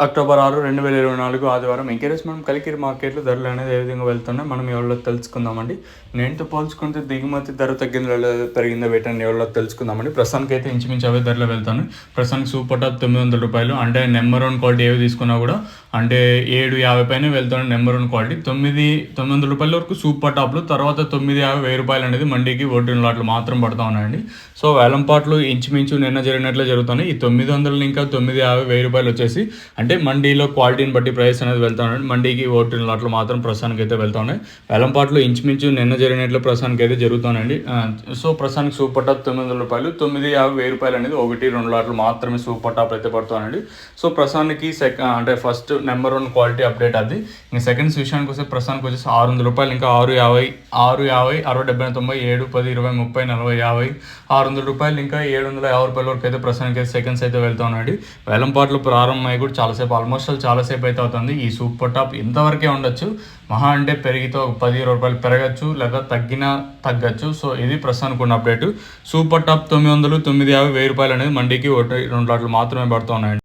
October 6, 2024 ఆదివారం in case మనం కలికిరి మార్కెట్లో ధరలు అనేది ఏ విధంగా వెళ్తున్నాయి మనం ఎవరిలో తెలుసుకుందామండి. నేటితో పోల్చుకుంటే దిగుమతి ధర తగ్గిందో లేదా పెరిగిందో వీటిని ఎవరిలో తెలుసుకుందామండి. ప్రస్తుతానికి అయితే ఇంచుమించు అవే ధరలు వెళ్తాను. ప్రస్తుతానికి సూపర్ టాప్ ₹900, అంటే నెంబర్ 1 క్వాలిటీ ఏవి తీసుకున్నా కూడా అంటే 750 పైన వెళ్తాను. నెంబర్ 1 క్వాలిటీ ₹900 వరకు సూపర్ టాప్లు, తర్వాత 950, ₹1000 అనేది మండీకి ఓటింగ్ లాట్లు మాత్రం పడుతూ ఉన్నాయండి. సో వేలంపాట్లు ఇంచుమించు నిన్న జరిగినట్లే జరుగుతున్నాయి. ఈ 900 ఇంకా 950, ₹1000 వచ్చేసి అంటే మండీలో క్వాలిటీని బట్టి ప్రైస్ అనేది వెళ్తా ఉన్నాయండి. మండీకి ఓటింగ్ లాట్లు మాత్రం ప్రస్తుతానికి అయితే వెళ్తా ఉన్నాయి. వేలంపాట్లు ఇంచుమించు నిన్న జరిగినట్లు ప్రస్తుతానికి అయితే జరుగుతున్నాయండి. సో ప్రస్తుతానికి సూపర్ టాప్ ₹900, 950, ₹1000 అనేది 1-2 లాట్లు మాత్రమే సూపర్ టాప్ అయితే పడుతున్నాయండి. సో ప్రస్తుతానికి అంటే ఫస్ట్ నెంబర్ 1 క్వాలిటీ అప్డేట్ అది. ఇంకా సెకండ్స్ విషయానికి వస్తే ప్రస్తుతానికి వచ్చేసి ₹600, ఇంకా 650, 60, 70, 90, 7, 10, 20, 30, 40, 50, ₹600, ఇంకా ₹750 వరకు అయితే ప్రస్తుతానికి అయితే సెకండ్స్ అయితే వెళ్తా ఉన్నాయండి. వేలంపాట్లు ప్రారంభమై కూడా చాలాసేపు అయితే అవుతుంది. ఈ సూపర్ టాప్ ఇంతవరకే ఉండొచ్చు. మహా అంటే పెరిగితే ₹10 పెరగచ్చు, లేదా తగ్గచ్చు. సో ఇది ప్రస్తుతానికి ఉన్న అప్డేట్. సూపర్ టాప్ 900, 950, ₹1000 అనేది మండీకి 1-2 లాట్లు మాత్రమే పడుతూ ఉన్నాయండి.